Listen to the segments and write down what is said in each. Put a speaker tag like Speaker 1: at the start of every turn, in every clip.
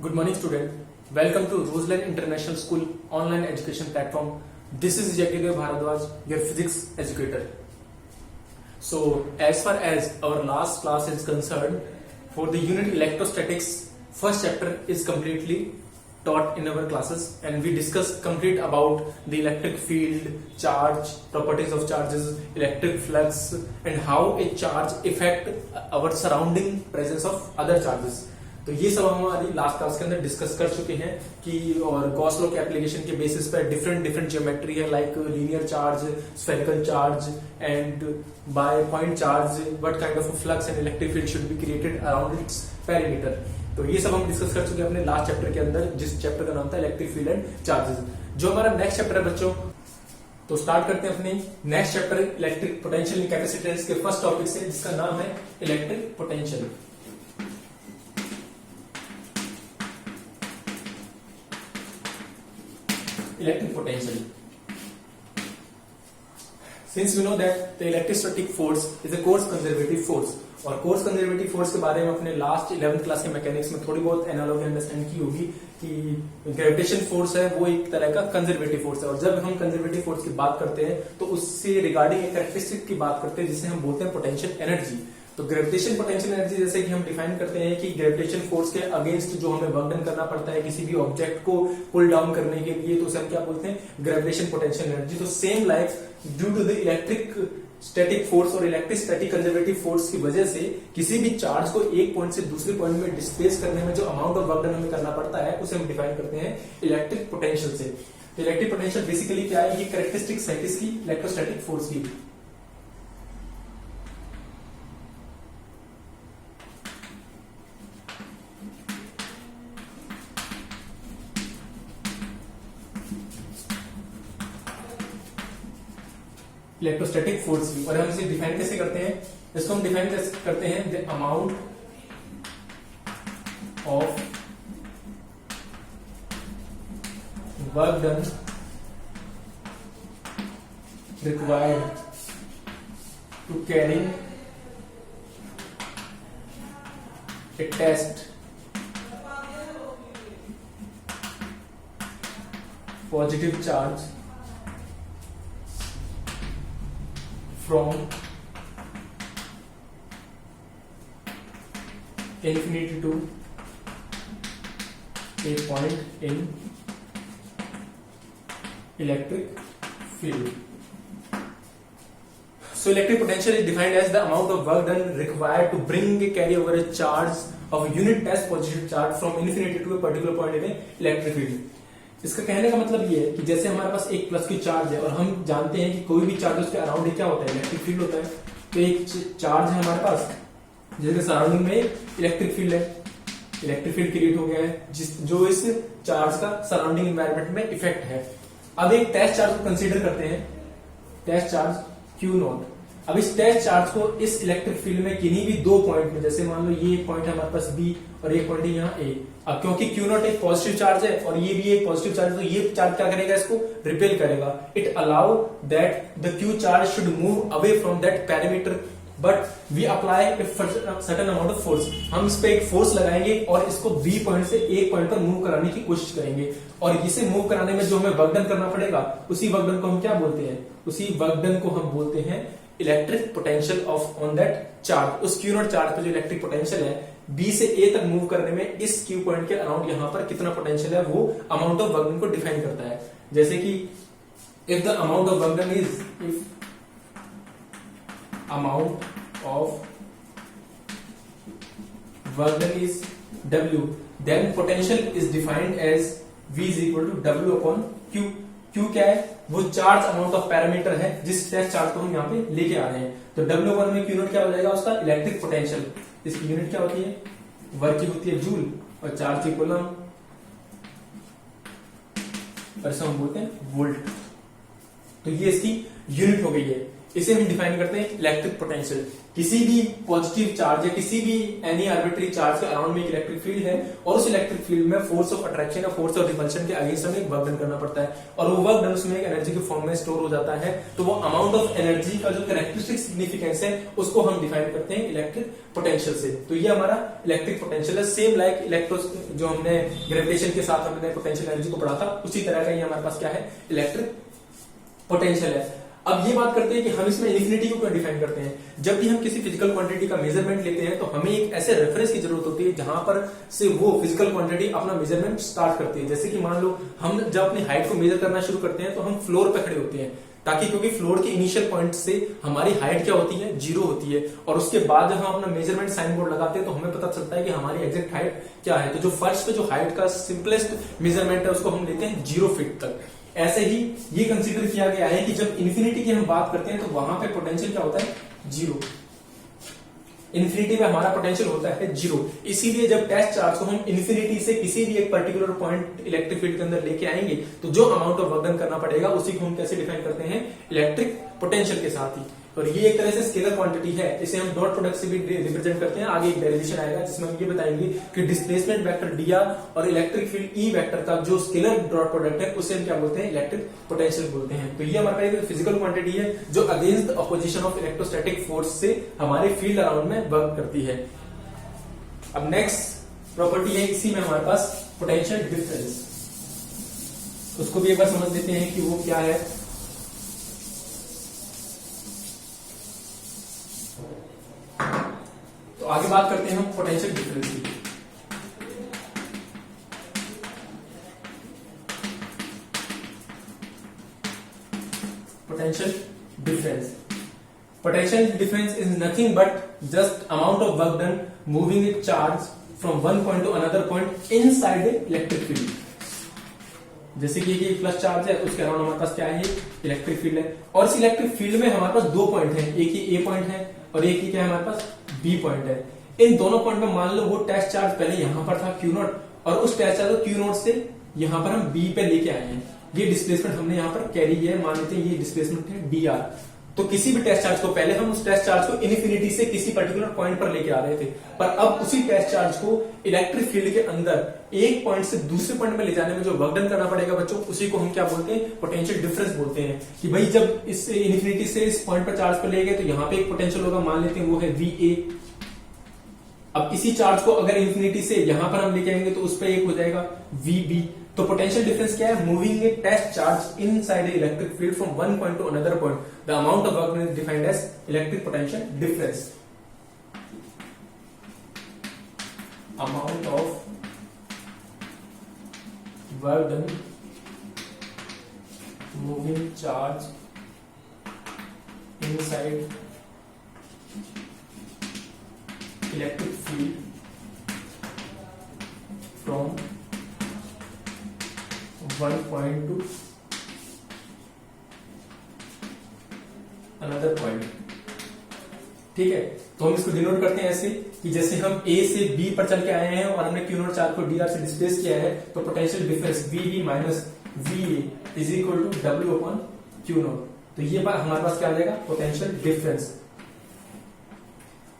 Speaker 1: Good morning, student. Welcome to Roseland International School online education platform. This is Yagyadev Bharadwaj, your physics educator. So, as far as our last class is concerned, for the unit electrostatics, first chapter is completely taught in our classes, and we discussed complete about the electric field, charge, properties of charges, electric flux, and how a charge affect our surrounding presence of other charges. तो ये सब हम हमारी last class के अंदर discuss कर चुके हैं कि और गॉस लॉ के एप्लीकेशन के बेसिस पर डिफरेंट ज्योमेट्री है, like linear charge, spherical charge and by point charge, what kind of flux and electric field should be created around its perimeter. तो ये सब हम डिस्कस कर चुके हैं अपने लास्ट चैप्टर के अंदर, जिस चैप्टर का नाम था इलेक्ट्रिक फील्ड एंड चार्जेस. जो हमारा नेक्स्ट चैप्टर है बच्चों, तो स्टार्ट करते हैं अपनी next chapter electric potential and capacitance के फर्स्ट टॉपिक से, जिसका नाम है electric potential. Electric potential. Since we know that the electrostatic force is a coarse conservative force, और कोर्स कंजर्वेटिव फोर्स के बारे में अपने लास्ट 11th क्लास के मैकेनिक्स में थोड़ी बहुत एनालॉजी अंडरस्टैंड की होगी कि ग्रेविटेशन फोर्स है वो एक तरह का कंजर्वेटिव फोर्स है, और जब हम कंजर्वेटिव फोर्स की बात करते हैं तो उससे रिगार्डिंग एक कैरेक्टरिस्टिक की बात करते हैं जिसे हम बोलते हैं पोटेंशियल एनर्जी. तो ग्रेविटेशन पोटेंशियल एनर्जी जैसे कि हम डिफाइन करते हैं कि ग्रेविटेशन फोर्स के अगेंस्ट जो हमें वर्क डन करना पड़ता है किसी भी ऑब्जेक्ट को पुल डाउन करने के लिए, तो उसे हम क्या बोलते हैं, ग्रेविटेशन पोटेंशियल एनर्जी. तो same like due to the electric static force और इलेक्ट्रिक स्टैटिक कंजर्वेटिव फोर्स की वजह से किसी भी चार्ज को एक पॉइंट से दूसरे पॉइंट में डिस्प्लेस करने में जो अमाउंट ऑफ वर्क डन हमें करना पड़ता है उसे हम डिफाइन करते हैं इलेक्ट्रिक पोटेंशियल से. तो इलेक्ट्रिक पोटेंशियल बेसिकली क्या है, ये कैरेक्टरिस्टिक्स है किसकी, इलेक्ट्रोस्टैटिक फोर्स की. इलेक्ट्रोस्टैटिक फोर्स की, और हम इसे डिफाइन कैसे करते हैं, इसको हम डिफाइन करते हैं the amount of work done required to carry a test positive charge from infinity to a point in electric field. So electric potential is defined as the amount of work done required to bring a carry over a charge of a unit test positive charge from infinity to a particular point in a electric field. इसका कहने का मतलब ये है कि जैसे हमारे पास एक प्लस की चार्ज है और हम जानते हैं कि कोई भी चार्ज उसके अराउंड क्या होता है, इलेक्ट्रिक फील्ड होता है. तो एक चार्ज है हमारे पास जिसके सराउंडिंग में इलेक्ट्रिक फील्ड है, इलेक्ट्रिक फील्ड क्रिएट हो गया है जो इस चार्ज का सराउंडिंग एनवायरनमेंट में इफेक्ट है. अब एक टेस्ट चार्ज को कंसीडर करते हैं, टेस्ट चार्ज Q0. अब इस टेस्ट चार्ज को इस इलेक्ट्रिक फील्ड में किन्हीं भी दो पॉइंट में, जैसे मान लो ये एक पॉइंट है हमारे पास B और एक पॉइंट है यहाँ A. अब क्योंकि Q0 एक पॉजिटिव चार्ज है और ये भी एक पॉजिटिव चार्ज है, तो ये चार्ज क्या करेगा, इसको रिपेल करेगा. It allow that the Q charge should move away from that parameter, but we apply certain amount of force. हम इस पे एक फोर्स लगाएंगे और इसको B पॉइंट से एक पॉइंट पर मूव कराने की कोशिश करेंगे, और इसे मूव कराने में जो हमें वर्क डन करना पड़ेगा उसी वर्क डन को हम क्या बोलते हैं, उसी वर्क डन को हम बोलते हैं electric potential of on that charge. उस Q0 चार्ज पे जो इलेक्ट्रिक पोटेंशियल है B से A तक मूव करने में इस Q पॉइंट के अराउंड यहाँ पर कितना पोटेंशियल है वो अमाउंट ऑफ वर्क डन को डिफाइन करता है. जैसे कि if the amount of work done is, if amount of work done is W, then potential is defined as V is equal to W upon Q. Q क्या है, वो charge amount of parameter है जिस test charge को हम यहाँ पे लेके आ रहे हैं. तो W1 में Q0 क्या हो जाएगा, उसका इलेक्ट्रिक पोटेंशियल. इसकी यूनिट क्या होती है, वर्क की होती है जूल, और चार्ज की कूलम, और इसे हम बोलते हैं वोल्ट. तो ये इसकी यूनिट हो गई है. इसे हम डिफाइन करते हैं इलेक्ट्रिक पोटेंशियल. किसी भी पॉजिटिव चार्ज या किसी भी एनी आर्बिट्री चार्ज के अराउंड में एक इलेक्ट्रिक फील्ड है और उस इलेक्ट्रिक फील्ड में फोर्स ऑफ अट्रैक्शन या फोर्स ऑफ रिपल्शन के अगेंस्ट हमें वर्क डन करना पड़ता है और वो वर्क डन उसमें एक एनर्जी के फॉर्म में स्टोर हो जाता है। तो वो अमाउंट ऑफ एनर्जी का जो कैरेक्टरिस्टिक सिग्निफिकेंस है उसको हम डिफाइन करते हैं इलेक्ट्रिक पोटेंशियल से। तो ये हमारा इलेक्ट्रिक पोटेंशियल है, सेम लाइक इलेक्ट्रो जो हमने ग्रेविटेशन के साथ हमने पोटेंशियल एनर्जी को पढ़ा था उसी तरह का ये हमारे पास क्या है, इलेक्ट्रिक पोटेंशियल है। अब ये बात करते हैं कि हम इसमें इन्फिनिटी को क्यों डिफाइन करते हैं। जब भी हम किसी फिजिकल क्वांटिटी का मेजरमेंट लेते हैं तो हमें एक ऐसे रेफरेंस की जरूरत होती है जहां पर से वो फिजिकल क्वांटिटी अपना मेजरमेंट स्टार्ट करती है। जैसे कि मान लो हम जब अपनी हाइट को मेजर करना शुरू करते हैं तो हम फ्लोर पे खड़े होते हैं, ताकि क्योंकि फ्लोर के इनिशियल पॉइंट से हमारी हाइट क्या होती है, 0 होती है और उसके बाद जब हम अपना मेजरमेंट साइन बोर्ड लगाते हैं तो हमें पता चलता है कि हमारी एग्जैक्ट हाइट क्या है। तो जो फर्श पे जो हाइट का सिंपलेस्ट मेजरमेंट है उसको हम लेते हैं 0 फीट तक। ऐसे ही ये कंसीडर किया गया है कि जब इन्फिनिटी की हम बात करते हैं तो वहां पे पोटेंशियल क्या होता है, 0। इन्फिनिटी में हमारा पोटेंशियल होता है 0। इसीलिए जब टेस्ट चार्ज को हम इन्फिनिटी से किसी भी एक पर्टिकुलर पॉइंट इलेक्ट्रिक फील्ड के अंदर लेके आएंगे तो जो अमाउंट ऑफ वर्क डन करना पड़ेगा उसी को हम कैसे डिफाइन करते हैं, इलेक्ट्रिक पोटेंशियल के साथ ही। और ये एक तरह से स्केलर क्वांटिटी है, इसे हम डॉट प्रोडक्ट से भी रिप्रेजेंट करते हैं। आगे एक डेरिवेशन आएगा जिसमें हम ये बताएंगे कि डिस्प्लेसमेंट वेक्टर dr और इलेक्ट्रिक फील्ड ई वेक्टर का जो स्केलर डॉट प्रोडक्ट है उसे हम क्या बोलते हैं, इलेक्ट्रिक पोटेंशियल बोलते हैं। तो ये हमारे पास एक फिजिकल क्वांटिटी है जो against the opposition of electrostatic force से हमारे फील्ड अराउंड में वर्क करती है। अब नेक्स्ट प्रॉपर्टी है इसी में हमारे पास पोटेंशियल डिफरेंस, उसको भी एक बार समझ लेते हैं कि वो क्या है। तो आगे बात करते हैं हम पोटेंशियल डिफरेंस की। Potential difference is nothing but just amount of work done moving a charge from one point to another point inside a electric field. जैसे कि ये प्लस चार्ज है उसके अराउंड हमारे पास क्या है, इलेक्ट्रिक फील्ड है और इस इलेक्ट्रिक फील्ड में हमारे पास 2 पॉइंट हैं, एक ही ए पॉइंट है और एक ही क्या है हमारे पास, बी पॉइंट है। इन दोनों पॉइंट में मान लो वो टेस्ट चार्ज पहले यहां पर था Q0 और उस टेस्ट चार्ज को Q0 से यहां पर हम बी पे लेके आए हैं। ये डिस्प्लेसमेंट हमने यहां पर कैरी किया है, मान लेते हैं ये डिस्प्लेसमेंट है dr। तो किसी भी टेस्ट चार्ज को पहले हम उस टेस्ट चार्ज को इन्फिनिटी से किसी पर्टिकुलर पॉइंट पर लेके आ रहे थे, पर अब उसी टेस्ट चार्ज को इलेक्ट्रिक फील्ड के अंदर एक पॉइंट से दूसरे पॉइंट में ले जाने में जो वर्क डन करना पड़ेगा बच्चों, उसी को हम क्या बोलते हैं, पोटेंशियल डिफरेंस बोलते हैं। कि भाई जब इस इन्फिनिटी से इस पॉइंट पर चार्ज पर ले गए तो यहाँ पे एक पोटेंशियल होगा, मान लेते हैं वो है VA। अब इसी चार्ज को अगर इन्फिनिटी से यहां पर हम लेके आएंगे तो उस पर एक हो जाएगा VB। तो पोटेंशियल डिफरेंस क्या है, moving a test charge inside a electric field from one point to another point, the amount of work is defined as electric potential difference. Amount of work done moving charge inside electric field from one point to another point. ठीक है, तो हम इसको denote करते हैं ऐसे कि जैसे हम A से B पर चल के आए हैं और हमने Q0 चार्ज को dr से डिस्प्लेस किया है, तो potential difference VB minus VA is equal to W upon Q0। तो ये बात हमारे पास क्या आ जाएगा, पोटेंशियल डिफरेंस।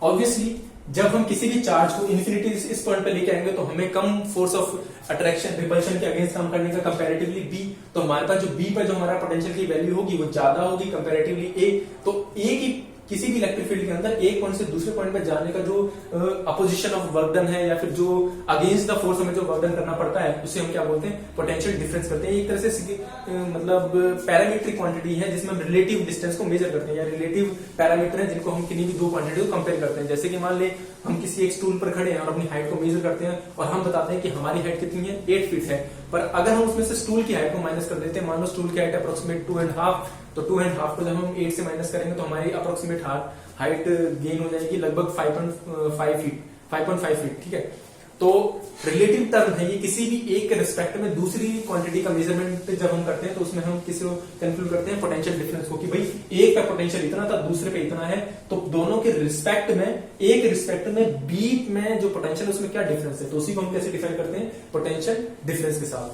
Speaker 1: ऑब्वियसली जब हम किसी भी चार्ज को इन्फिनिटी इस पॉइंट पे लेके आएंगे तो हमें कम फोर्स ऑफ अट्रैक्शन रिपल्शन के अगेंस्ट काम करने का कंपैरेटिवली B, तो हमारे पास जो B पर जो हमारा पोटेंशियल की वैल्यू होगी वो ज्यादा होगी कंपैरेटिवली A। तो A की किसी भी इलेक्ट्रिक फील्ड के अंदर एक पॉइंट से दूसरे पॉइंट पे जाने का जो अपोजिशन ऑफ वर्क डन है या फिर जो अगेंस्ट द फोर्स हमें जो वर्क डन करना पड़ता है उसे हम क्या बोलते हैं, पोटेंशियल डिफरेंस करते हैं। एक तरह से मतलब पैरामीट्रिक क्वांटिटी है जिसमें हम रिलेटिव डिस्टेंस को मेजर करते हैं या रिलेटिव पैरामीटर है जिनको हम किन्हीं भी दो क्वांटिटी को कंपेयर करते हैं। जैसे कि मान ले हम किसी एक स्टूल पर खड़े हैं और अपनी हाइट को मेजर करते हैं और हम बताते हैं कि हमारी हाइट कितनी है, 8 फीट है, पर अगर हम उसमें से स्टूल की हाइट को माइनस कर देते हैं, मान लो स्टूल की हाइट अप्रोक्सीमेट 2.5, तो 2.5 को जब हम 8 से माइनस करेंगे तो हमारी अप्रोक्सीमेट हाइट गेन हो जाएगी लगभग 5.5 फीट। ठीक है, तो रिलेटिव टर्म है ये, किसी भी एक के रिस्पेक्ट में दूसरी क्वांटिटी का मेजरमेंट जब हम करते हैं तो उसमें हम किसी को कंक्लूड करते हैं पोटेंशियल डिफरेंस को कि भाई एक का पोटेंशियल इतना था दूसरे पे इतना है, तो दोनों के रिस्पेक्ट में एक रिस्पेक्ट में बी में जो पोटेंशियल उसमें क्या डिफरेंस है, तो उसी को हम कैसे डिफाइन करते हैं, पोटेंशियल डिफरेंस के साथ।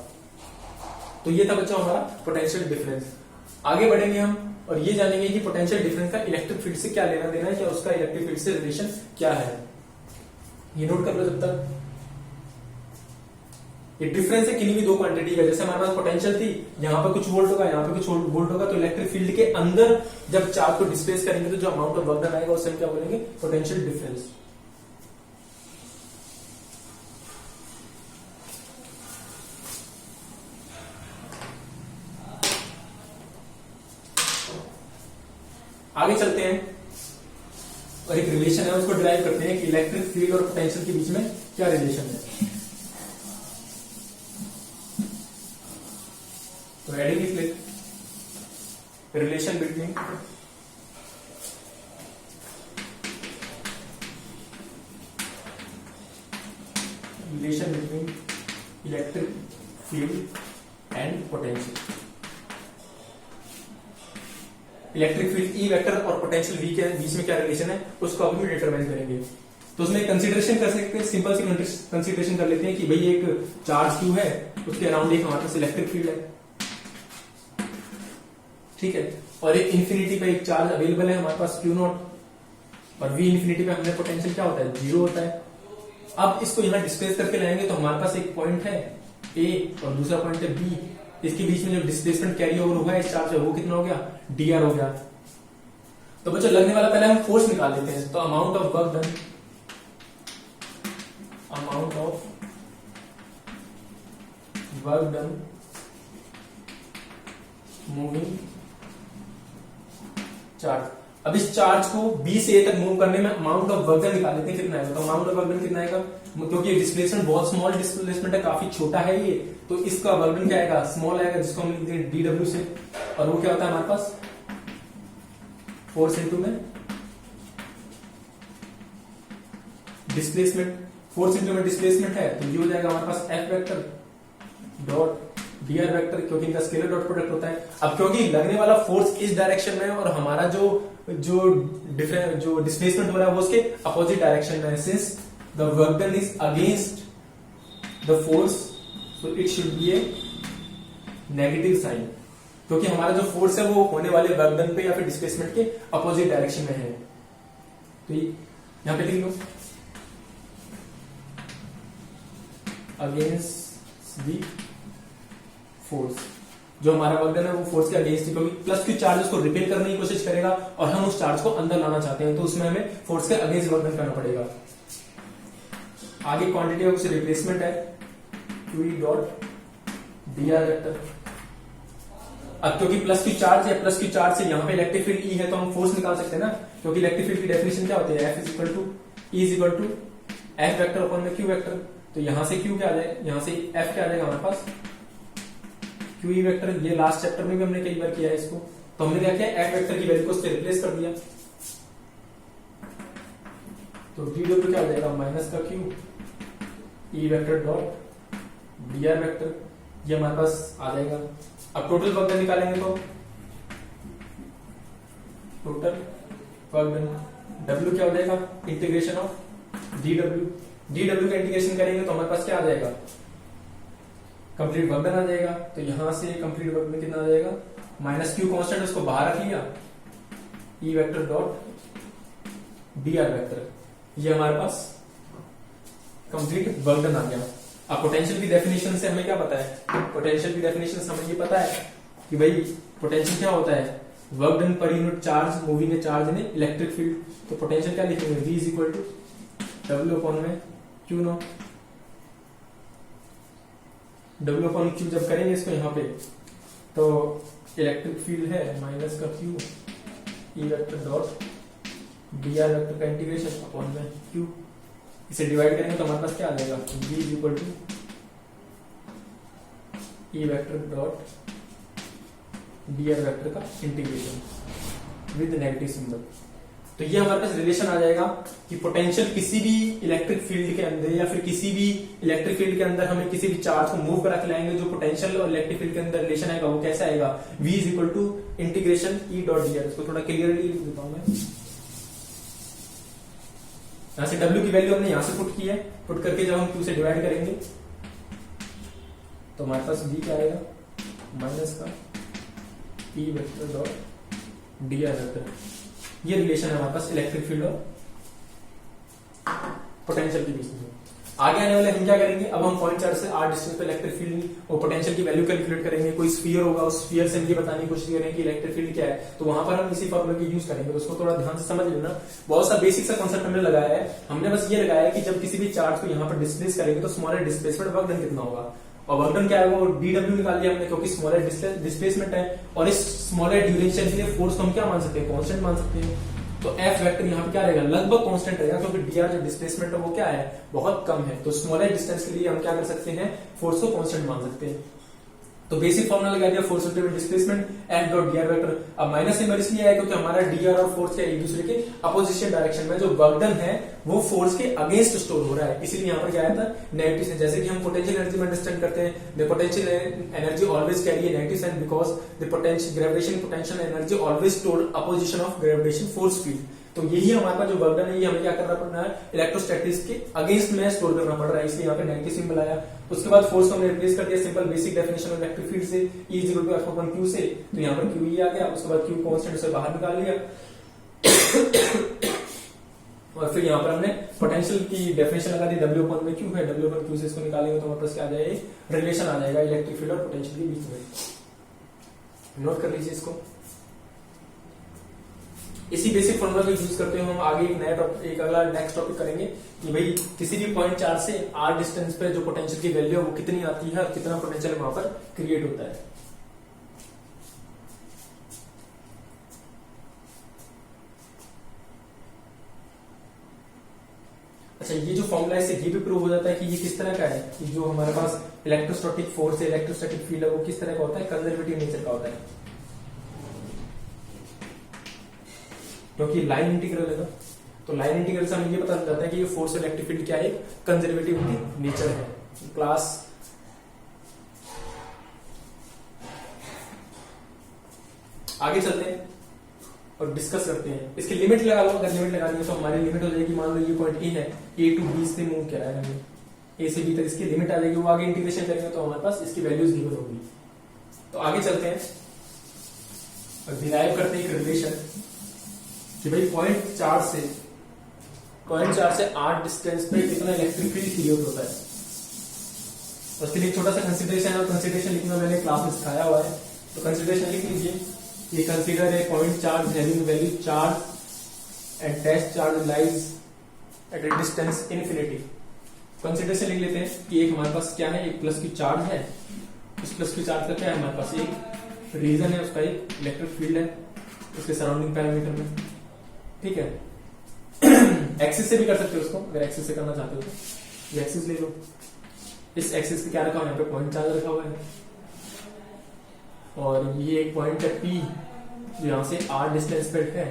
Speaker 1: तो ये था बच्चों हमारा पोटेंशियल डिफरेंस। आगे बढ़ेंगे हम और ये जानेंगे कि पोटेंशियल डिफरेंस का इलेक्ट्रिक फील्ड से क्या लेना देना है, क्या उसका इलेक्ट्रिक फील्ड से रिलेशन क्या है। ये नोट कर लो जब तक। ये डिफरेंस है किन्हीं भी दो क्वांटिटी का। जैसे हमारे पास पोटेंशियल थी, यहाँ पे कुछ वोल्ट होगा, यहाँ पे कुछ वोल्ट होगा, तो इलेक्ट्रिक फील्ड के अंदर जब चार्ज को डिस्प्लेस करेंगे तो जो अमाउंट ऑफ वर्क डन आएगा उससे हम क्या बोलेंगे, पोटेंशियल डिफरेंस। आगे चलते हैं और एक रिलेशन है उसको डिराइव करते हैं कि इलेक्ट्रिक फील्ड और पोटेंशियल के बीच में क्या रिलेशन है। तो adding relation between electric field and potential. Electric field E vector और पोटेंशियल वी के बीच में क्या रिलेशन है उसको अभी डिटरमाइन करेंगे। तो उसमें कंसीडरेशन कर सकते हैं, सिंपल सी कंसीडरेशन कर लेते हैं कि भाई एक चार्ज क्यू है, उसके अराउंड एक हमारे पास इलेक्ट्रिक फील्ड है, ठीक है, और एक इंफिनिटी पे एक चार्ज अवेलेबल है हमारे पास क्यू नॉट, और वी इंफिनिटी पे हमने पोटेंशियल क्या होता है, जीरो होता है। अब इसको यहां डिस्प्लेस करके लाएंगे तो हमारे पास एक पॉइंट है ए और दूसरा पॉइंट है बी, इसके बीच में जो डिस्प्लेसमेंट कैरी ओवर होगा इस चार्ज है वो कितना हो गया, dr हो गया। तो बच्चों लगने वाला पहले हम फोर्स निकाल लेते हैं। तो amount of work done, moving charge. अब इस चार्ज को बी से ए तक मूव करने में अमाउंट ऑफ वर्क डन निकाल लेते हैं कितना आएगा। तो अमाउंट ऑफ वर्क डन कितना आएगा, क्योंकि डिस्प्लेसमेंट बहुत स्मॉल डिस्प्लेसमेंट है, काफी छोटा है ये, तो इसका वर्क डन क्या आएगा, स्मॉल आएगा, जिसको हम लिखते हैं dw से। और वो क्या होता है हमारे पास, फोर्स इंटू में डिस्प्लेसमेंट, फोर्स इंटू में डिस्प्लेसमेंट है तो ये हो जाएगा हमारे पास F vector dot dr vector, क्योंकि इनका स्केलर डॉट प्रोडक्ट होता है। अब क्योंकि लगने वाला फोर्स इस डायरेक्शन में है और हमारा जो डिस्प्लेसमेंट हो रहा है वो उसके अपोजिट डायरेक्शन में है, since the work done is against the force so it should be a negative sign, क्योंकि हमारा जो फोर्स है वो होने वाले वर्क डन पे या फिर डिस्प्लेसमेंट के अपोजिट डायरेक्शन में है। तो यहां पे लिख लो अगेंस्ट द फोर्स, जो हमारा वर्क डन है वो फोर्स के अगेंस्ट है, क्योंकि प्लस क्यू चार्ज उसको रिपेल करने की कोशिश करेगा और हम उस चार्ज को अंदर लाना चाहते हैं, तो उसमें हमें फोर्स के अगेंस्ट वर्क डन करना पड़ेगा। आगे क्वांटिटी ऑफ रिप्लेसमेंट है क्यू डॉट dr वेक्टर। अब क्योंकि प्लस क्यू चार्ज है, प्लस क्यू चार्ज से यहाँ पे इलेक्ट्रिक फील्ड ई है तो हम फोर्स निकाल सकते हैं ना, क्योंकि इलेक्ट्रिक फील्ड की डेफिनेशन क्या होती है, F is equal to F vector upon में Q वेक्टर। तो यहां से Q क्या आ जाएगा, यहां से F क्या आ जाएगा हमारे पास Q ई वेक्टर। ये लास्ट चैप्टर में भी हमने कई बार किया है इसको, तो हमने क्या किया, F वेक्टर की वैल्यू को उससे रिप्लेस कर दिया, तो dw क्या आ जाएगा माइनस का Q E vector dot dr vector, ये हमारे पास आ जाएगा। अब टोटल वर्क डन निकालेंगे तो टोटल वर्क डन W क्या हो जाएगा, इंटीग्रेशन ऑफ dw का इंटीग्रेशन करेंगे तो हमारे पास क्या आ जाएगा, कंप्लीट वर्क डन आ जाएगा। तो यहां से कंप्लीट वर्क डन कितना आ जाएगा, माइनस क्यू कांस्टेंट उसको बाहर रख लिया, ई वेक्टर डॉट dr वेक्टर, ये हमारे पास कंप्लीट वर्क डन आ गया। अब पोटेंशियल की डेफिनेशन से हमें क्या पता है, पोटेंशियल की डेफिनेशन से हमें ये पता है कि भाई पोटेंशियल क्या होता है, work done per unit charge moving a charge in electric field. तो पोटेंशियल क्या लिखेंगे, V is equal to W upon में Q nought, W upon Q जब करेंगे इसको यहाँ पे तो इलेक्ट्रिक फील्ड है माइनस का Q E vector dot dr vector का इंटीग्रेशन अपॉन में Q, इसे डिवाइड करेंगे तो हमारे पास क्या आ जाएगा, V is equal to E vector dot dr vector का इंटीग्रेशन विद नेगेटिव सिंबल। तो ये हमारे पास रिलेशन आ जाएगा कि पोटेंशियल किसी भी इलेक्ट्रिक फील्ड के अंदर या फिर किसी भी इलेक्ट्रिक फील्ड के अंदर हमें किसी भी चार्ज को मूव करा के लाएंगे, जो पोटेंशियल और इलेक्ट्रिक फील्ड के अंदर रिलेशन आएगा वो कैसा आएगा, V is equal to integration E dot dr। इसको थोड़ा क्लियरली लिख देता हूं मैं, यहां से W की वैल्यू हमने यहां से पुट की है, पुट करके जब हम Q से डिवाइड करेंगे तो हमारे पास V क्या आएगा, माइनस का ई vector dot D R vector, ये रिलेशन है हमारे पास इलेक्ट्रिक फील्ड और पोटेंशियल के बीच में। आगे आने वाले हम क्या करेंगे, अब हम पॉइंट चार्ज से आर डिस्टेंस पे इलेक्ट्रिक फील्ड और पोटेंशियल की वैल्यू कैलकुलेट करेंगे। कोई स्फीयर होगा, उस स्फीयर से हम ये बताने की कोशिश करेंगे कि इलेक्ट्रिक फील्ड क्या है, तो वहां पर हम इसी फॉर्मूले की यूज करेंगे। तो उसको थोड़ा ध्यान से समझ लेना। बहुत सा बेसिक सा कॉन्सेप्ट हमने लगाया है। हमने बस ये लगाया है कि जब किसी भी चार्ज को यहाँ पर डिस्प्लेस करेंगे तो स्मॉलर डिस्प्लेसमेंट वर्क डन कितना होगा, और वर्क डन क्या होगा वो डीडब्ल्यू निकाल लिया हमने, क्योंकि स्मॉलर डिस्प्लेसमेंट है। और इस स्मॉलर ड्यूरेशन के लिए फोर्स को हम क्या मान सकते हैं, कांस्टेंट मान सकते हैं। तो एफ वेक्टर यहाँ पे क्या रहेगा, लगभग कांस्टेंट रहेगा, क्योंकि डीआर जो डिस्प्लेसमेंट है वो क्या है, बहुत कम है। तो स्मॉलर डिस्टेंस के लिए हम क्या कर सकते हैं, फोर्स को कांस्टेंट मान सकते हैं। तो बेसिक फॉर्मूला लगा दिया, force into displacement F dot DR vector. अब माइनस सिंबल इसलिए है क्योंकि हमारा डीआर और फोर्स के एक दूसरे के अपोजिशन डायरेक्शन में जो वर्क डन है वो फोर्स के अगेंस्ट स्टोर हो रहा है, इसीलिए यहाँ पर क्या आया था नेगेटिव साइन। जैसे कि हम पोटेंशियल एनर्जी में अंडरस्टैंड करते हैं, the potential energy always carry a negative sign because the potential gravitation potential energy always store opposition of gravitation force field. तो यही हमारे पास जो वर्क डन है ये हमें क्या करना पड़ना है, इलेक्ट्रोस्टैटिक्स के अगेंस्ट में स्टोर करना पड़ रहा है, इसलिए यहाँ पे नेगेटिव सिंबल आया। उसके बाद फोर्स को हमने रिप्लेस कर दिया simple basic definition of electric field से, E is equal to F upon Q से, तो यहाँ पर Q आ गया। उसके बाद Q कांस्टेंट से बाहर निकाल लिया और फिर यहाँ पर हमने पोटेंशियल की डेफिनेशन लगा दी, W अपॉन में Q है, W अपॉन Q से इसको निकालेंगे तो हमारे पास क्या आ जाएगा, रिलेशन आ जाएगा इलेक्ट्रिक फील्ड और पोटेंशियल के बीच में। नोट कर लीजिए इसको। इसी बेसिक फॉर्मूला को यूज करते हुए हम आगे एक नया एक अगला नेक्स्ट टॉपिक करेंगे कि भाई किसी भी पॉइंट चार्ज से आर डिस्टेंस पे जो पोटेंशियल की वैल्यू है वो कितनी आती है और कितना पोटेंशियल वहां पर क्रिएट होता है। अच्छा, ये जो फॉर्मूला है इससे ये भी प्रूव हो जाता है कि ये किस तरह का है, कि जो हमारे पास इलेक्ट्रोस्टैटिक फोर्स है, इलेक्ट्रोस्टैटिक फील्ड है वो किस तरह का होता है, कंजर्वेटिव नेचर का होता है, क्योंकि लाइन इंटीग्रल है ना। तो लाइन इंटीग्रल से हमें ये पता चलता है कि ये फोर्स इलेक्ट्रिक फील्ड क्या है, कंजर्वेटिव नेचर है। क्लास आगे चलते हैं और डिस्कस करते हैं। इसकी लिमिट लगा लो, अगर लिमिट लगानी है तो हमारी लिमिट हो जाएगी, मान लो ये पॉइंट ए है, ए टू बी से मूव करा है हमें, ए से बी तक इसकी लिमिट आ जाएगी। वो आगे इंटीग्रेशन करेंगे तो हमारे पास इसकी वैल्यूज गिवन होगी। तो आगे चलते हैं और डिराइव करते हैं एक रिलेशन कि भाई पॉइंट चार्ज से आर डिस्टेंस पे कितना इलेक्ट्रिक फील्ड क्रिएट होता है। उसके लिए छोटा सा कंसीडरेशन है, और कंसीडरेशन लिखना मैंने क्लास में सिखाया हुआ है, तो कंसीडरेशन लिख लीजिए। ये कंसीडर है point charge having value charge and test charge lies at a distance infinity. Consideration लिख लेते हैं कि एक हमारे पास क्या है, एक प्लस की चार्ज है, उस प्लस की चार्ज का क्या है हमारे पास, एक रीजन है, उसका एक इलेक्ट्रिक फील्ड है उसके सराउंडिंग पैरामीटर में, ठीक है। एक्सिस से भी कर सकते हो उसको, अगर एक्सिस से करना चाहते हो तो ये एक्सिस ले लो। इस एक्सिस पे क्या रखा हुआ है, यहाँ पे पॉइंट चार्ज रखा हुआ है, और ये एक पॉइंट है P जो यहाँ से R डिस्टेंस पे है,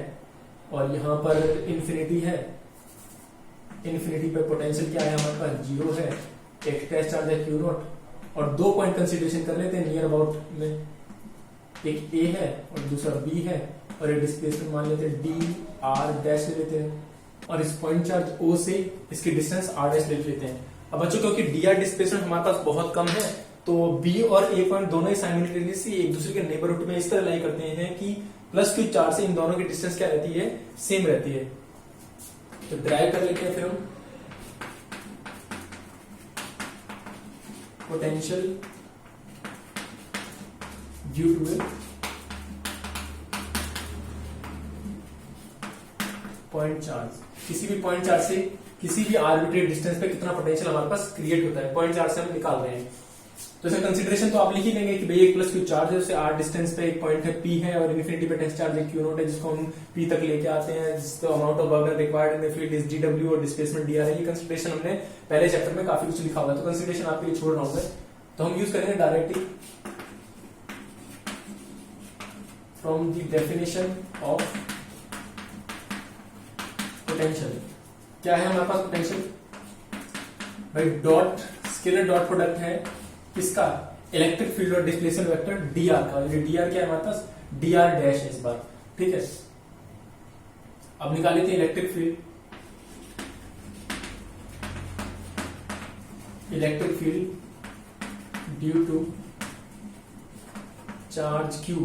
Speaker 1: और यहाँ पर इंफिनिटी है। इंफिनिटी पे पोटेंशियल क्या है हमारे पास, 0 है, एक टेस्ट चार्ज है Q नॉट, और दो पॉइंट कंसीडरेशन कर लेते हैं नियर अबाउट में, एक A है और दूसरा B है, और एक डिस्प्लेसमेंट मान लेते हैं D R डैश ले लेते हैं, और इस पॉइंट चार्ज O से इसकी डिस्टेंस R डैश ले लेते हैं। अब बच्चों क्योंकि dr डिस्प्लेसमेंट हमारे पास बहुत कम है, तो B और A पॉइंट दोनों ही साइमल्टेनियसली एक दूसरे के नेबरहुड में इस तरह लाई करते हैं कि प्लस Q चार्ज से इन दोनों की डिस्टेंस क्या रहती है, सेम रहती है। तो ड्राइव कर लेते हैं फिर हम potential due to A point charge. किसी भी पॉइंट चार्ज से किसी भी आर्बिट्रेरी डिस्टेंस पे कितना पोटेंशियल हमारे पास क्रिएट होता है, पॉइंट चार्ज से हम निकाल रहे हैं। तो इसका कंसीडरेशन तो आप लिख ही लेंगे कि भाई एक प्लस Q चार्ज है, उससे R डिस्टेंस पे एक पॉइंट है P है, और इनफिनिटी पे टेस्ट चार्ज है Q नॉट है, जिसको हम P तक लेके आते हैं, जिसको amount of work required in the field is dW और डिस्प्लेसमेंट dr है। ये कंसीडरेशन हमने पहले चैप्टर में काफी कुछ लिखा हुआ है, तो कंसीडरेशन आपके लिए छोड़ रहा हूं मैं। तो हम यूज करेंगे directly from the definition of potential. क्या है हमारे पास पोटेंशियल, भाई डॉट स्केलर डॉट प्रोडक्ट है किसका, इलेक्ट्रिक फील्ड और डिस्प्लेसमेंट वेक्टर dr का। dr क्या है हमारे पास, dr डैश है इस बार, ठीक है। अब निकाल लेते हैं electric field, electric field due to charge Q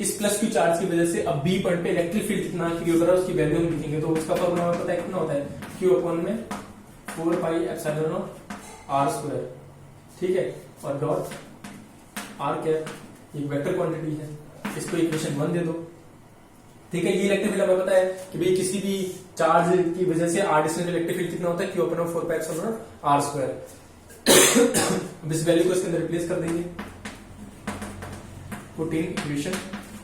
Speaker 1: इस प्लस क्यू चार्ज की वजह से अब बी पॉइंट पे इलेक्ट्रिक फील्ड कितना क्रिएट हो रहा है उसकी वैल्यू हम लिखेंगे। तो उसका फॉर्मूला हमें पता है कितना होता है, क्यू अपॉन में 4 pi epsilon nought R square, ठीक है, और डॉट आर कैप एक वेक्टर क्वांटिटी है, इसको इक्वेशन 1 दे दो, ठीक है। ये इलेक्ट्रिक फील्ड हमें पता है कि भाई किसी भी चार्ज की वजह से आर डिस्टेंस इलेक्ट्रिक फील्ड कितना होता है, Q upon 4 pi epsilon nought R square. अब इस वैल्यू को इसके अंदर रिप्लेस कर देंगे, पुट इन इक्वेशन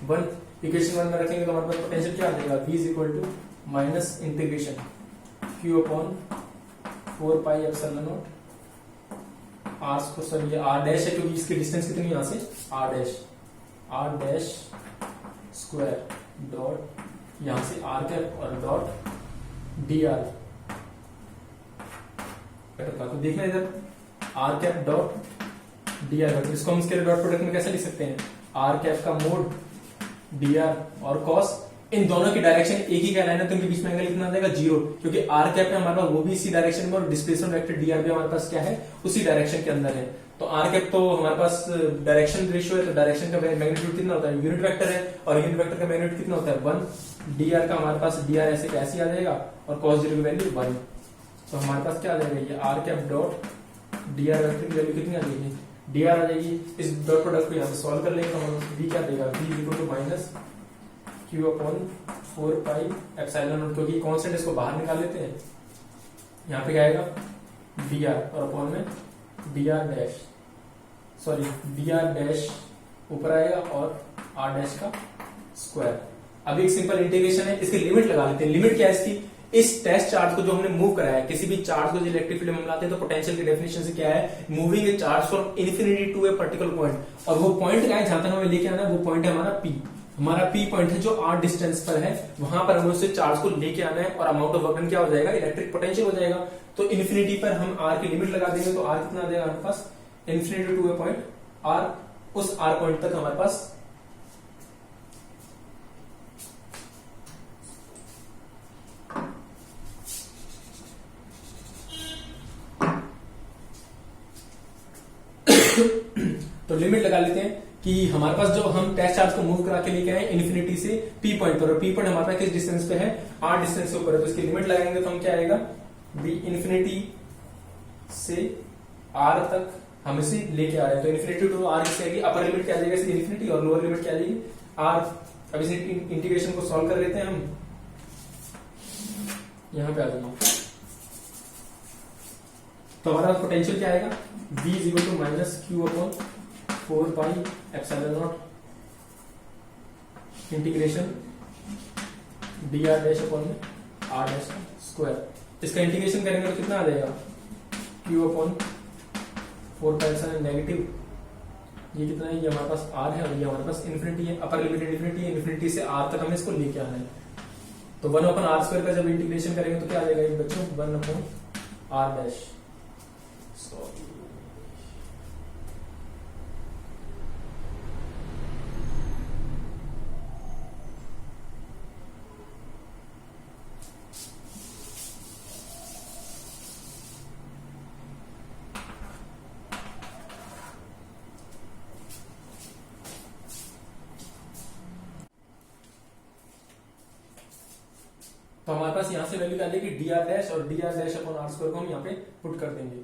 Speaker 1: 1, इक्वेशन 1 में रखेंगे तो हमारे पास पोटेंशियल क्या आ जाएगा, V is equal to minus integration Q upon 4 pi epsilon nought R को, सर ये आर डैश है क्योंकि इसकी डिस्टेंस कितनी है यहां से, आर डैश स्क्वायर डॉट यहां से आर कैप और डॉट डी आर। तो देखना इधर R cap dot D R, इसको हम स्केलर डॉट प्रोडक्ट में कैसे लिख सकते हैं, आर कैप का मोड डी आर और कॉस, इन दोनों की डायरेक्शन एक ही कहलाए ना, तो इनके बीच में एंगल कितना आ जाएगा 0, क्योंकि आर कैप है हमारे पास वो भी इसी डायरेक्शन में और डिस्प्लेसमेंट वेक्टर डी आर भी हमारे पास क्या है उसी डायरेक्शन के अंदर है। तो आर कैप तो हमारे पास डायरेक्शन रेशियो है, तो डायरेक्शन का मैग्नीट्यूड कितना होता है, यूनिट वेक्टर है, और यूनिट वेक्टर का मैग्नीट्यूड कितना होता है 1, डी आर का हमारे पास डी आर ऐसे कैसे आ जाएगा और कॉस 0 की वैल्यू 1, तो हमारे पास क्या आ जाएगा, ये R cap dot D R vector की वैल्यू कितनी आ जाएगी, डी आर आ जाएगी। इस डॉट प्रोडक्ट को यहाँ से सॉल्व कर लेंगे तो हम v क्या देगा, v equal to minus Q upon 4 pi epsilon nought, क्योंकि कांस्टेंट इसको बाहर निकाल लेते हैं, यहाँ पे क्या आएगा डी आर और अपॉन में D R dash, sorry D R dash ऊपर आएगा और आर डैश का स्क्वायर। अब एक सिंपल इंटीग्रेशन है, इसकी लिमिट लगा लेते हैं। लिमिट क्या है इसकी, इस टेस्ट चार्ज को जो हमने मूव कराया है, किसी भी चार्ज को जो इलेक्ट्रिक फील्ड में हम लाते हैं तो पोटेंशियल की डेफिनेशन से क्या है, moving a charge from infinity to a particular point, और वो पॉइंट क्या है जहां तक हमें लेके आना है, वो पॉइंट है हमारा पी, हमारा पी पॉइंट है जो आर डिस्टेंस पर है, वहां पर हमें उससे चार्ज को लेके आना है और अमाउंट ऑफ वर्क डन क्या हो जाएगा, इलेक्ट्रिक पोटेंशियल हो जाएगा। तो इन्फिनिटी पर हम आर की लिमिट लगा देंगे, तो आर कितना आ जाएगा हमारे पास, infinity to A point R, उस आर पॉइंट तक हमारे पास तो लिमिट लगा लेते हैं कि हमारे पास जो हम टेस्ट चार्ज को मूव करा के लेके आए इन्फिनिटी से पी पॉइंट पर, और पी पॉइंट हमारे पास किस डिस्टेंस पे है, आर डिस्टेंस के ऊपर है, तो इसकी लिमिट लगाएंगे तो हम क्या आएगा, बी इन्फिनिटी से आर तक हम इसे लेके आ रहे हैं, तो इन्फिनिटी टू आर किससे आएगी, अपर लिमिट क्या आ जाएगा इसकी इन्फिनिटी, और लोअर लिमिट क्या आ जाएगी आर। अब इसे इंटीग्रेशन को सॉल्व कर लेते हैं हम, यहां पे आ जाएंगे तो हमारा पोटेंशियल क्या आएगा, v is equal to minus Q upon 4 pi epsilon nought integration D R dash upon में आर डैश का स्क्वायर। इसका इंटीग्रेशन करेंगे तो कितना आ जाएगा, Q upon 4 pi epsilon negative, ये कितना है, ये हमारे पास आर है और ये हमारे पास इन्फिनिटी है, अपर लिमिट इन्फिनिटी है, इन्फिनिटी से आर तक हमें इसको लेके आना है। तो 1 अपॉन आर स्क्वायर का जब इंटीग्रेशन करेंगे तो क्या आ जाएगा बच्चों, 1 अपॉन आर डैश। तो हमारे पास यहां से वैल्यू क्या आएगी, डी आर डैश, और D R dash upon R square को हम यहाँ पे पुट कर देंगे।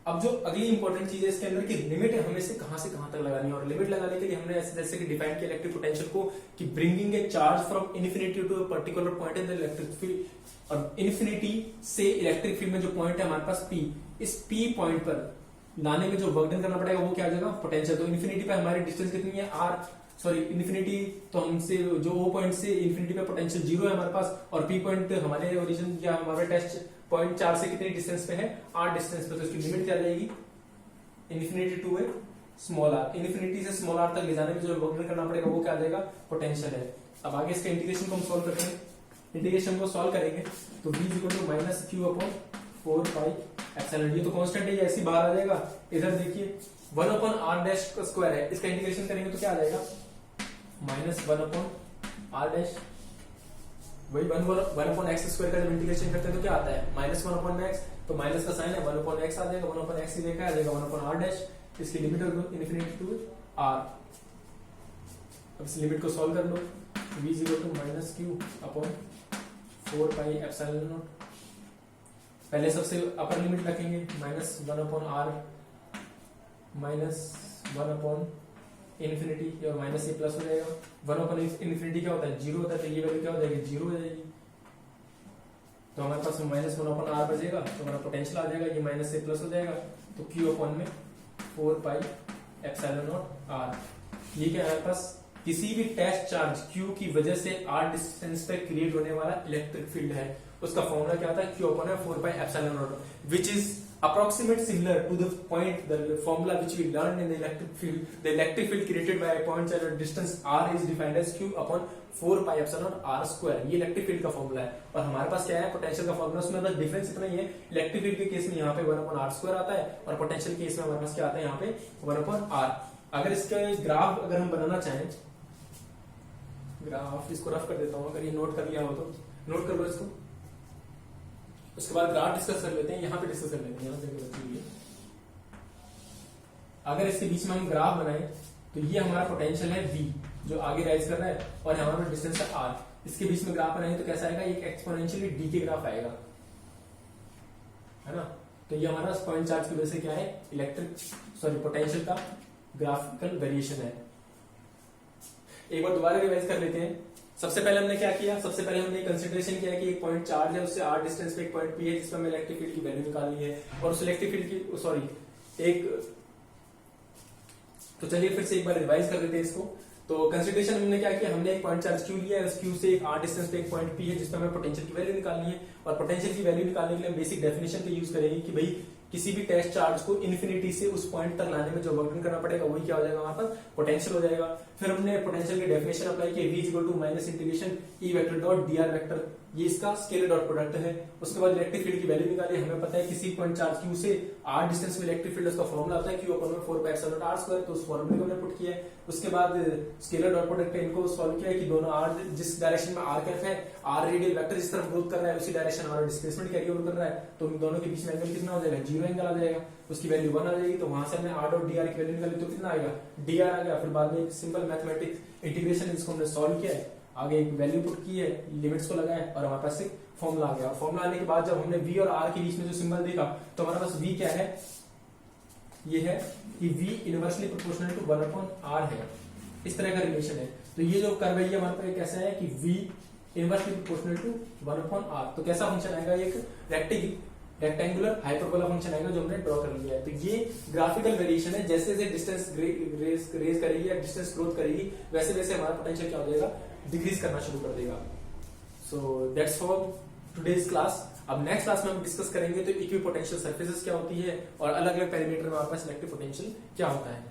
Speaker 1: अब जो अगली इंपॉर्टेंट चीज है इसके अंदर की लिमिट हमें से कहां तक लगानी है, और लिमिट लगाने के लिए हमने ऐसे जैसे कि डिफाइन किया इलेक्ट्रिक पोटेंशियल को कि bringing a charge from infinity to a particular point in the electric field, और इन्फिनिटी से इलेक्ट्रिक फील्ड में जो पॉइंट है हमारे पास पी, इस पी पॉइंट पर लाने में जो वर्क डन करना पड़ेगा वो क्या आ जाएगा, पोटेंशियल। तो इन्फिनिटी पे हमारी डिस्टेंस कितनी है आर, सॉरी इन्फिनिटी, तो हमसे जो ओ पॉइंट से इन्फिनिटी पे पोटेंशियल 0 है हमारे पास, और पी पॉइंट हमारे ओरिजिन या हमारे टेस्ट पॉइंट 4 से कितनी डिस्टेंस पे है, आर डिस्टेंस पे, तो इसकी लिमिट क्या जाएगी, infinity to a small R, infinity से स्मॉल आर तक ले जाने में जो वर्क करना पड़ेगा वो क्या आ जाएगा, पोटेंशियल है। अब आगे इसके इंटीग्रेशन को हम सॉल्व करते हैं, इंटीग्रेशन को सॉल्व करेंगे तो v equal to minus Q upon 4 pi epsilon, ये तो कांस्टेंट है, ये ऐसे बाहर आ जाएगा। इधर देखिए 1 अपॉन आर डैश का स्क्वायर है, इसका इंटीग्रेशन करेंगे तो क्या आ जाएगा, माइनस 1 अपॉन आर डैश, वही 1 अपॉन एक्स स्क्वायर का जब इंटीग्रेशन करते हैं तो क्या आता है, माइनस 1 अपॉन एक्स, तो माइनस का साइन है 1 अपॉन एक्स आ जाएगा, 1 अपॉन एक्स ही देखा आ जाएगा 1 अपॉन आर डैश, इसकी लिमिट इन्फिनिटी टू आर। अब इस लिमिट को सॉल्व कर लो, v is equal to minus Q upon 4 pi epsilon nought. पहले सबसे अपर लिमिट रखेंगे, minus 1 upon R minus 1 upon infinity, और माइनस ये प्लस हो जाएगा। 1 अपॉन इन्फिनिटी क्या होता है, 0 होता है, तो ये वैल्यू क्या हो जाएगी, 0 हो जाएगी। तो हमारे पास माइनस 1 अपॉन आर बचेगा, तो हमारा पोटेंशियल आ जाएगा, ये माइनस से प्लस हो जाएगा, तो क्यू अपॉन में 4 पाई एप्सिलॉन नॉट आर। ये क्या है हमारे पास, किसी भी टेस्ट चार्ज क्यू की वजह से आर डिस्टेंस पे क्रिएट होने वाला इलेक्ट्रिक फील्ड है, उसका फॉर्मूला क्या होता है, Q upon 4 pi epsilon not, which is approximate similar to the point, the formula which we learned in the electric field. The electric field created by a point charge at distance r is defined as q upon 4 pi epsilon r square. ये electric field का formula है। और हमारे पास क्या है, potential का formula, उसमें बस डिफरेंस इतना ही है, इलेक्ट्रिक फील्ड के केस में यहाँ पे 1 अपॉन r स्क्वायर आता है, और पोटेंशियल केस में हमारे पास क्या आता है, यहाँ पे 1 अपॉन r। अगर इसका ग्राफ अगर हम बनाना चाहें, ग्राफ इसको रफ कर देता हूँ, अगर ये नोट कर लिया हो तो नोट कर लो इसको, उसके बाद ग्राफ डिस्कस कर लेते हैं, यहाँ पे डिस्कस कर लेते हैं, यहाँ पे बची है। अगर इसके बीच में हम ग्राफ बनाए तो ये हमारा पोटेंशियल है V जो आगे राइज कर रहा है, और हमारा डिस्टेंस है R। इसके बीच में ग्राफ बनाए तो कैसा आएगा, एक एक्सपोनेंशियली डी के ग्राफ आएगा, है ना। तो ये हमारा पॉइंट चार्ज की वजह से क्या है, पोटेंशियल का ग्राफिकल वेरिएशन है। एक बार दोबारा रिवाइज कर लेते हैं। सबसे पहले हमने क्या किया, सबसे पहले हमने कंसीडरेशन किया कि एक पॉइंट चार्ज है, उससे r डिस्टेंस पे एक पॉइंट p है, जिसमें हमें इलेक्ट्रिक फील्ड की वैल्यू निकालनी है, और उस इलेक्ट्रिक फील्ड की तो चलिए फिर से एक बार रिवाइज कर लेते हैं इसको। तो कंसीडरेशन हमने क्या किया, हमने एक पॉइंट चार्ज क्यू लिया है, उस क्यू से एक r डिस्टेंस पे एक पॉइंट p है, जिसमें हमें पोटेंशियल की वैल्यू निकालनी है। और पोटेंशियल की वैल्यू निकालने के लिए हम बेसिक डेफिनेशन का यूज करेंगे कि भाई किसी भी टेस्ट चार्ज को इन्फिनिटी से उस पॉइंट तक लाने में जो वर्क करना पड़ेगा वही क्या हो जाएगा, वहां पर पोटेंशियल हो जाएगा। फिर हमने पोटेंशियल की डेफिनेशन अप्लाई की, v equal to minus integration E vector dot D R vector, ये इसका स्केलर डॉट प्रोडक्ट है। उसके बाद इलेक्ट्रिक फील्ड की वैल्यू निकाली, हमें पता है किसी पॉइंट चार्ज क्यू से r डिस्टेंस में इलेक्ट्रिक फील्ड उसका फॉर्मूला होता है Q upon 4 pi epsilon not r square, तो उस फॉर्मूले को हमने पुट किया है। उसके बाद स्केलर डॉट प्रोडक्ट है, इनको सॉल्व किया है कि दोनों r जिस डायरेक्शन में r कैफ है, r रेडियल वेक्टर जिस तरफ ग्रोथ कर रहा है उसी direction r displacement carry over कर रहा है, तो उन दोनों के बीच में एंगल कितना हो जाएगा, 0 एंगल आ जाएगा, उसकी वैल्यू 1 आ जाएगी। तो वहां से हमने r डॉट dr की वैल्यू निकाली तो कितना आएगा, dr आ गया। फिर बाद में एक सिंपल मैथमेटिक्स इंटीग्रेशन इसको हमने सॉल्व किया है, आगे एक वैल्यू पुट की है, लिमिट्स को लगाया, और हमारे पास एक फॉर्मूला आ गया। और फॉर्मूला आने के बाद जब हमने v और r के बीच में जो सिंबल देखा, तो हमारे पास v क्या है, ये है कि v inversely proportional to 1 upon r है, इस तरह का रिलेशन है। तो ये जो कर्व है ये हमारे पास कैसा है कि v inversely proportional to 1 upon r। तो कैसा फंक्शन आएगा, एक रेक्टेंगुलर हाइपरबोला फंक्शन आएगा जो हमने ड्रॉ कर लिया है। तो ये ग्राफिकल वेरिएशन है, जैसे जैसे डिस्टेंस रेज करेगी या डिस्टेंस ग्रोथ करेगी, वैसे वैसे हमारा पोटेंशियल क्या हो जाएगा, डिक्रीज करना शुरू कर देगा। So that's for today's class. अब नेक्स्ट क्लास में हम डिस्कस करेंगे तो इक्विपोटेंशियल सरफेसेस क्या होती है, और अलग अलग पैरामीटर में हमारे पास इलेक्ट्रिक पोटेंशियल क्या होता है।